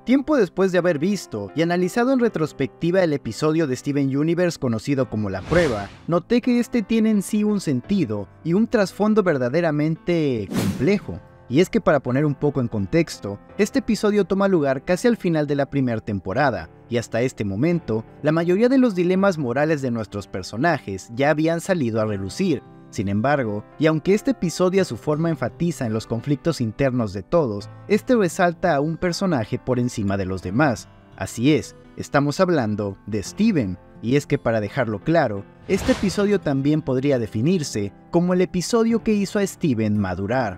Tiempo después de haber visto y analizado en retrospectiva el episodio de Steven Universe conocido como La Prueba, noté que este tiene en sí un sentido y un trasfondo verdaderamente complejo. Y es que para poner un poco en contexto, este episodio toma lugar casi al final de la primera temporada, y hasta este momento, la mayoría de los dilemas morales de nuestros personajes ya habían salido a relucir. Sin embargo, y aunque este episodio a su forma enfatiza en los conflictos internos de todos, este resalta a un personaje por encima de los demás. Así es, estamos hablando de Steven, y es que para dejarlo claro, este episodio también podría definirse como el episodio que hizo a Steven madurar.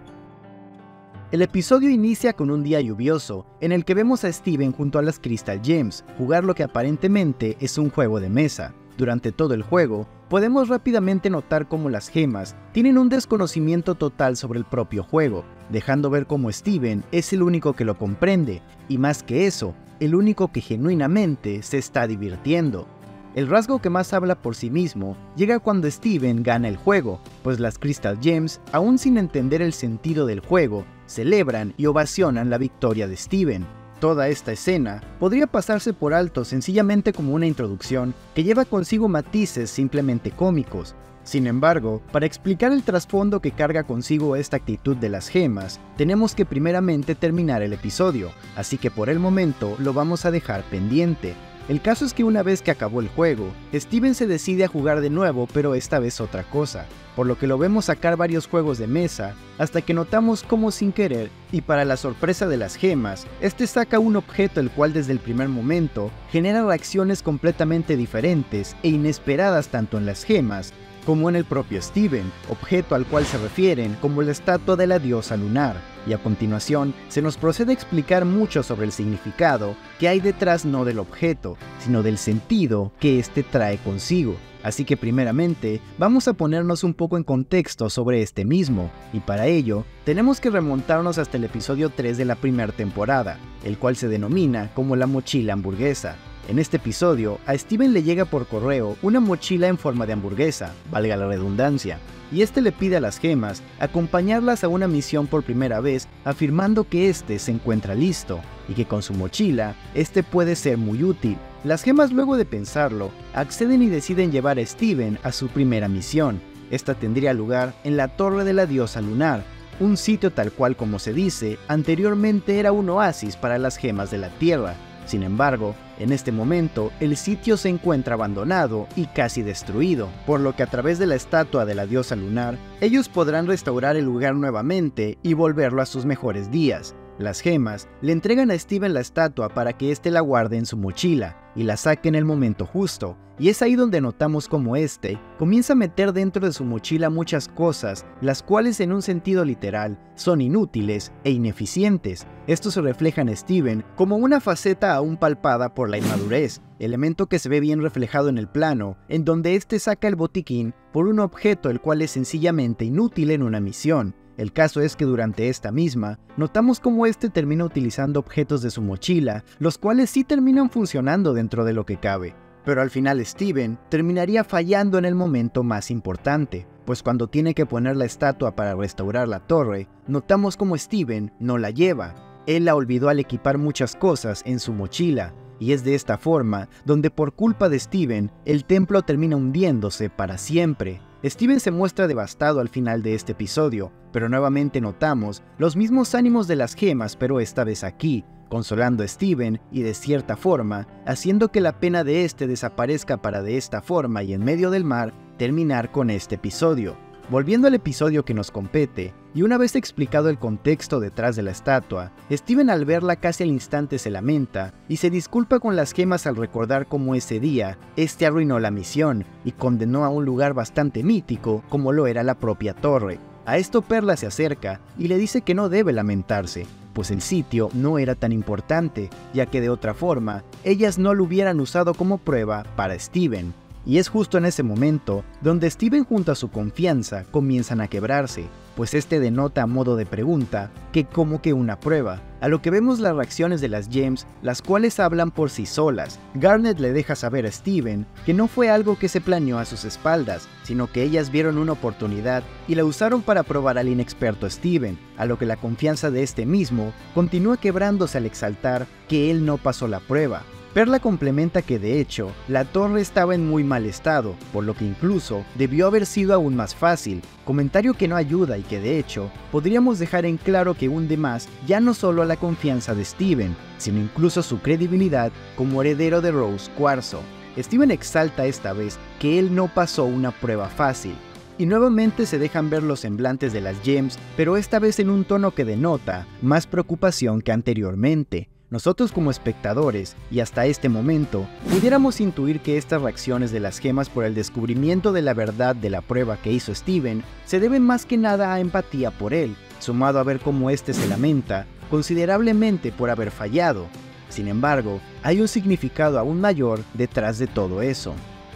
El episodio inicia con un día lluvioso, en el que vemos a Steven junto a las Crystal Gems, jugar lo que aparentemente es un juego de mesa. Durante todo el juego, podemos rápidamente notar cómo las gemas tienen un desconocimiento total sobre el propio juego, dejando ver cómo Steven es el único que lo comprende, y más que eso, el único que genuinamente se está divirtiendo. El rasgo que más habla por sí mismo llega cuando Steven gana el juego, pues las Crystal Gems, aún sin entender el sentido del juego, celebran y ovacionan la victoria de Steven. Toda esta escena podría pasarse por alto sencillamente como una introducción que lleva consigo matices simplemente cómicos. Sin embargo, para explicar el trasfondo que carga consigo esta actitud de las gemas, tenemos que primeramente terminar el episodio, así que por el momento lo vamos a dejar pendiente. El caso es que una vez que acabó el juego, Steven se decide a jugar de nuevo, pero esta vez otra cosa, por lo que lo vemos sacar varios juegos de mesa, hasta que notamos cómo sin querer, y para la sorpresa de las gemas, este saca un objeto el cual desde el primer momento genera reacciones completamente diferentes e inesperadas tanto en las gemas como en el propio Steven, objeto al cual se refieren como la estatua de la diosa lunar, y a continuación se nos procede a explicar mucho sobre el significado que hay detrás no del objeto, sino del sentido que éste trae consigo. Así que primeramente vamos a ponernos un poco en contexto sobre este mismo, y para ello tenemos que remontarnos hasta el episodio 3 de la primera temporada, el cual se denomina como la mochila hamburguesa. En este episodio, a Steven le llega por correo una mochila en forma de hamburguesa, valga la redundancia, y este le pide a las gemas acompañarlas a una misión por primera vez, afirmando que este se encuentra listo, y que con su mochila, este puede ser muy útil. Las gemas, luego de pensarlo, acceden y deciden llevar a Steven a su primera misión. Esta tendría lugar en la Torre de la Diosa Lunar, un sitio tal cual como se dice, anteriormente era un oasis para las gemas de la Tierra. Sin embargo, en este momento, el sitio se encuentra abandonado y casi destruido, por lo que a través de la estatua de la diosa lunar, ellos podrán restaurar el lugar nuevamente y volverlo a sus mejores días. Las gemas le entregan a Steven la estatua para que éste la guarde en su mochila y la saque en el momento justo, y es ahí donde notamos cómo éste comienza a meter dentro de su mochila muchas cosas, las cuales en un sentido literal son inútiles e ineficientes. Esto se refleja en Steven como una faceta aún palpada por la inmadurez, elemento que se ve bien reflejado en el plano, en donde éste saca el botiquín por un objeto el cual es sencillamente inútil en una misión. El caso es que durante esta misma, notamos cómo este termina utilizando objetos de su mochila, los cuales sí terminan funcionando dentro de lo que cabe. Pero al final Steven terminaría fallando en el momento más importante, pues cuando tiene que poner la estatua para restaurar la torre, notamos cómo Steven no la lleva. Él la olvidó al equipar muchas cosas en su mochila, y es de esta forma donde por culpa de Steven, el templo termina hundiéndose para siempre. Steven se muestra devastado al final de este episodio, pero nuevamente notamos los mismos ánimos de las gemas, pero esta vez aquí, consolando a Steven y de cierta forma, haciendo que la pena de este desaparezca para de esta forma y en medio del mar, terminar con este episodio. Volviendo al episodio que nos compete, y una vez explicado el contexto detrás de la estatua, Steven al verla casi al instante se lamenta y se disculpa con las gemas al recordar cómo ese día, este arruinó la misión y condenó a un lugar bastante mítico como lo era la propia torre. A esto Perla se acerca y le dice que no debe lamentarse, pues el sitio no era tan importante, ya que de otra forma, ellas no lo hubieran usado como prueba para Steven. Y es justo en ese momento donde Steven junto a su confianza comienzan a quebrarse, pues este denota a modo de pregunta que como que una prueba, a lo que vemos las reacciones de las gems, las cuales hablan por sí solas. Garnet le deja saber a Steven que no fue algo que se planeó a sus espaldas, sino que ellas vieron una oportunidad y la usaron para probar al inexperto Steven, a lo que la confianza de este mismo continúa quebrándose al exaltar que él no pasó la prueba. Perla complementa que de hecho, la torre estaba en muy mal estado, por lo que incluso debió haber sido aún más fácil, comentario que no ayuda y que de hecho, podríamos dejar en claro que hunde más ya no solo a la confianza de Steven, sino incluso su credibilidad como heredero de Rose Cuarzo. Steven exalta esta vez que él no pasó una prueba fácil, y nuevamente se dejan ver los semblantes de las gems, pero esta vez en un tono que denota más preocupación que anteriormente. Nosotros como espectadores, y hasta este momento, pudiéramos intuir que estas reacciones de las gemas por el descubrimiento de la verdad de la prueba que hizo Steven se deben más que nada a empatía por él, sumado a ver cómo este se lamenta considerablemente por haber fallado. Sin embargo, hay un significado aún mayor detrás de todo eso.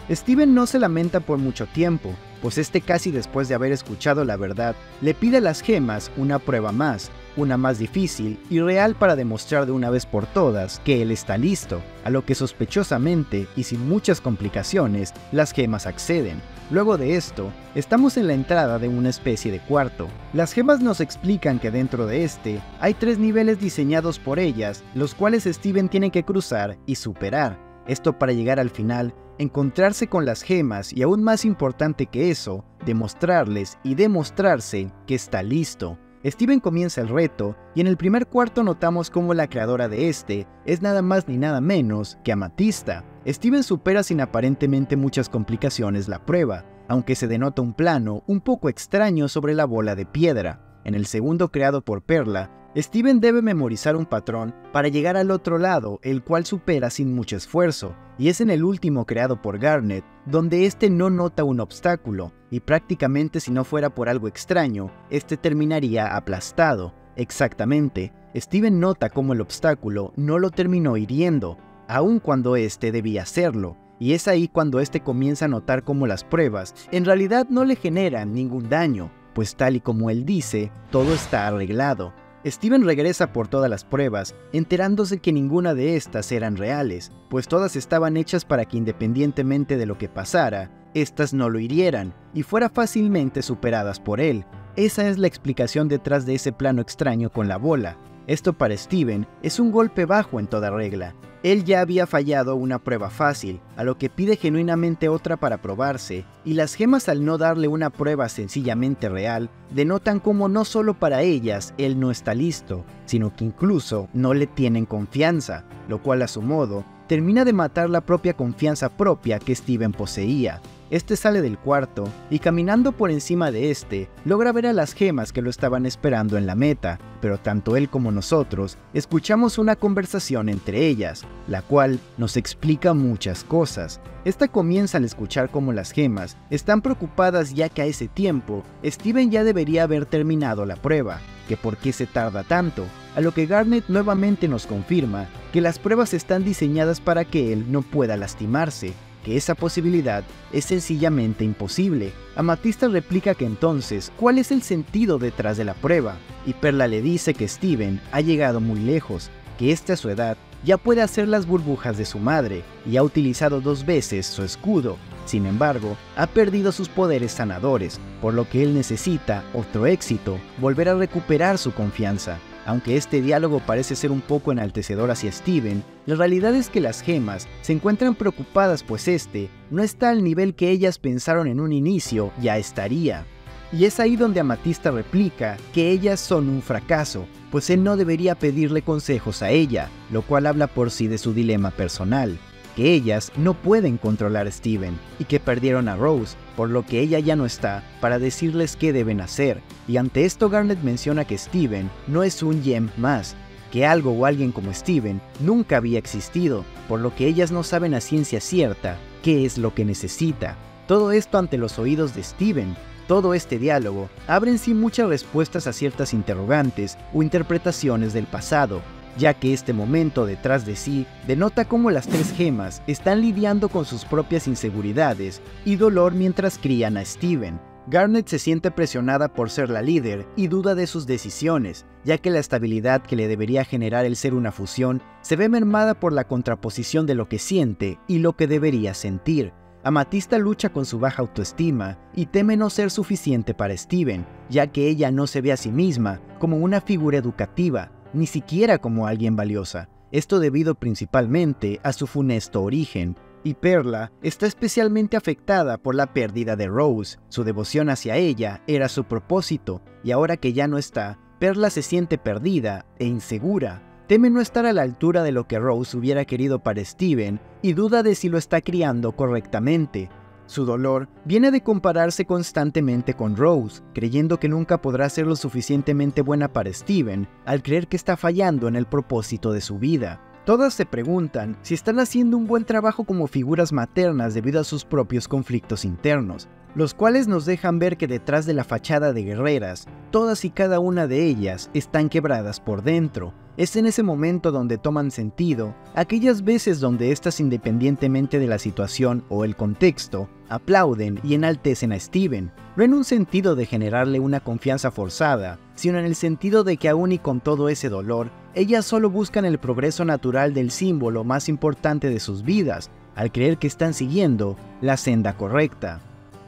Steven no se lamenta por mucho tiempo, pues este casi después de haber escuchado la verdad, le pide a las gemas una prueba más, una más difícil y real para demostrar de una vez por todas que él está listo, a lo que sospechosamente y sin muchas complicaciones, las gemas acceden. Luego de esto, estamos en la entrada de una especie de cuarto. Las gemas nos explican que dentro de este hay 3 niveles diseñados por ellas, los cuales Steven tiene que cruzar y superar. Esto para llegar al final, encontrarse con las gemas y aún más importante que eso, demostrarles y demostrarse que está listo. Steven comienza el reto y en el primer cuarto notamos cómo la creadora de este es nada más ni nada menos que Amatista. Steven supera sin aparentemente muchas complicaciones la prueba, aunque se denota un plano un poco extraño sobre la bola de piedra. En el segundo creado por Perla, Steven debe memorizar un patrón para llegar al otro lado, el cual supera sin mucho esfuerzo, y es en el último creado por Garnet, donde este no nota un obstáculo, y prácticamente si no fuera por algo extraño, este terminaría aplastado. Exactamente, Steven nota cómo el obstáculo no lo terminó hiriendo, aun cuando este debía hacerlo, y es ahí cuando este comienza a notar cómo las pruebas en realidad no le generan ningún daño, pues tal y como él dice, todo está arreglado. Steven regresa por todas las pruebas, enterándose que ninguna de estas eran reales, pues todas estaban hechas para que independientemente de lo que pasara, estas no lo hirieran y fueran fácilmente superadas por él. Esa es la explicación detrás de ese plano extraño con la bola. Esto para Steven es un golpe bajo en toda regla. Él ya había fallado una prueba fácil, a lo que pide genuinamente otra para probarse, y las gemas al no darle una prueba sencillamente real, denotan como no solo para ellas él no está listo, sino que incluso no le tienen confianza, lo cual a su modo termina de matar la propia confianza propia que Steven poseía. Este sale del cuarto y caminando por encima de este, logra ver a las gemas que lo estaban esperando en la meta, pero tanto él como nosotros escuchamos una conversación entre ellas, la cual nos explica muchas cosas. Esta comienza al escuchar cómo las gemas están preocupadas ya que a ese tiempo Steven ya debería haber terminado la prueba, que por qué se tarda tanto, a lo que Garnet nuevamente nos confirma que las pruebas están diseñadas para que él no pueda lastimarse, que esa posibilidad es sencillamente imposible. Amatista replica que entonces, ¿cuál es el sentido detrás de la prueba? Y Perla le dice que Steven ha llegado muy lejos, que a su edad ya puede hacer las burbujas de su madre y ha utilizado 2 veces su escudo. Sin embargo, ha perdido sus poderes sanadores, por lo que él necesita otro éxito, volver a recuperar su confianza. Aunque este diálogo parece ser un poco enaltecedor hacia Steven, la realidad es que las gemas se encuentran preocupadas pues este no está al nivel que ellas pensaron en un inicio ya estaría. Y es ahí donde Amatista replica que ellas son un fracaso, pues él no debería pedirle consejos a ella, lo cual habla por sí de su dilema personal, que ellas no pueden controlar a Steven y que perdieron a Rose, por lo que ella ya no está para decirles qué deben hacer, y ante esto Garnet menciona que Steven no es un gem más, que algo o alguien como Steven nunca había existido, por lo que ellas no saben a ciencia cierta qué es lo que necesita. Todo esto ante los oídos de Steven. Todo este diálogo abre en sí muchas respuestas a ciertas interrogantes o interpretaciones del pasado, ya que este momento detrás de sí denota cómo las 3 gemas están lidiando con sus propias inseguridades y dolor mientras crían a Steven, Garnet se siente presionada por ser la líder y duda de sus decisiones, ya que la estabilidad que le debería generar el ser una fusión se ve mermada por la contraposición de lo que siente y lo que debería sentir. Amatista lucha con su baja autoestima y teme no ser suficiente para Steven, ya que ella no se ve a sí misma como una figura educativa, ni siquiera como alguien valiosa. Esto debido principalmente a su funesto origen. Y Perla está especialmente afectada por la pérdida de Rose. Su devoción hacia ella era su propósito, y ahora que ya no está, Perla se siente perdida e insegura. Teme no estar a la altura de lo que Rose hubiera querido para Steven y duda de si lo está criando correctamente. Su dolor viene de compararse constantemente con Rose, creyendo que nunca podrá ser lo suficientemente buena para Steven, al creer que está fallando en el propósito de su vida. Todas se preguntan si están haciendo un buen trabajo como figuras maternas debido a sus propios conflictos internos, los cuales nos dejan ver que detrás de la fachada de guerreras, todas y cada una de ellas están quebradas por dentro. Es en ese momento donde toman sentido aquellas veces donde éstas, independientemente de la situación o el contexto, aplauden y enaltecen a Steven, no en un sentido de generarle una confianza forzada, sino en el sentido de que aún y con todo ese dolor, ellas solo buscan el progreso natural del símbolo más importante de sus vidas, al creer que están siguiendo la senda correcta.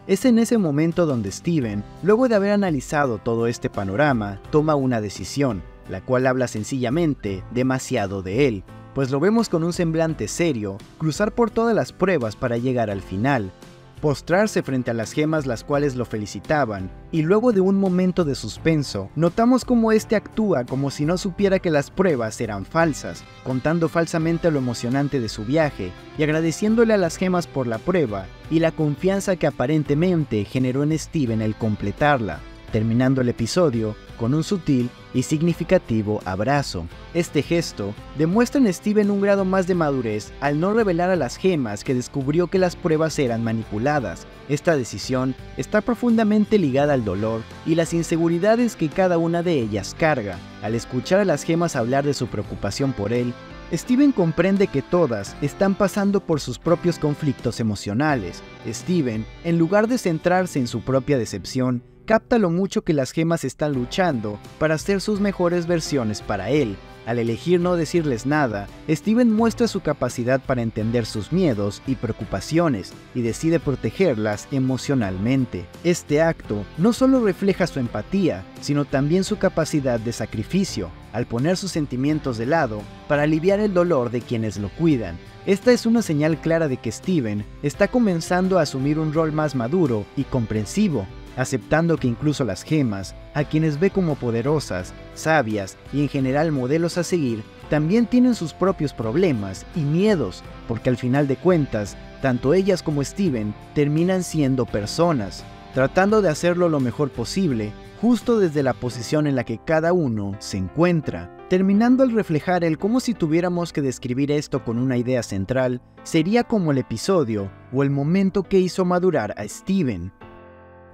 Es en ese momento donde Steven, luego de haber analizado todo este panorama, toma una decisión, la cual habla sencillamente demasiado de él, pues lo vemos con un semblante serio, cruzar por todas las pruebas para llegar al final, postrarse frente a las gemas las cuales lo felicitaban, y luego de un momento de suspenso, notamos cómo este actúa como si no supiera que las pruebas eran falsas, contando falsamente lo emocionante de su viaje, y agradeciéndole a las gemas por la prueba, y la confianza que aparentemente generó en Steven el completarla, terminando el episodio con un sutil y significativo abrazo. Este gesto demuestra en Steven un grado más de madurez al no revelar a las gemas que descubrió que las pruebas eran manipuladas. Esta decisión está profundamente ligada al dolor y las inseguridades que cada una de ellas carga. Al escuchar a las gemas hablar de su preocupación por él, Steven comprende que todas están pasando por sus propios conflictos emocionales. Steven, en lugar de centrarse en su propia decepción, capta lo mucho que las gemas están luchando para ser sus mejores versiones para él. Al elegir no decirles nada, Steven muestra su capacidad para entender sus miedos y preocupaciones y decide protegerlas emocionalmente. Este acto no solo refleja su empatía, sino también su capacidad de sacrificio, al poner sus sentimientos de lado para aliviar el dolor de quienes lo cuidan. Esta es una señal clara de que Steven está comenzando a asumir un rol más maduro y comprensivo, aceptando que incluso las gemas, a quienes ve como poderosas, sabias y en general modelos a seguir, también tienen sus propios problemas y miedos, porque al final de cuentas, tanto ellas como Steven terminan siendo personas, tratando de hacerlo lo mejor posible, justo desde la posición en la que cada uno se encuentra. Terminando al reflejar el cómo si tuviéramos que describir esto con una idea central, sería como el episodio o el momento que hizo madurar a Steven.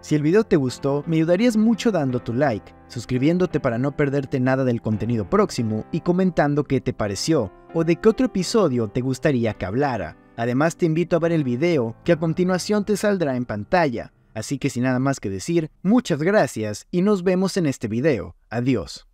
Si el video te gustó, me ayudarías mucho dando tu like, suscribiéndote para no perderte nada del contenido próximo y comentando qué te pareció o de qué otro episodio te gustaría que hablara. Además te invito a ver el video que a continuación te saldrá en pantalla. Así que sin nada más que decir, muchas gracias y nos vemos en este video. Adiós.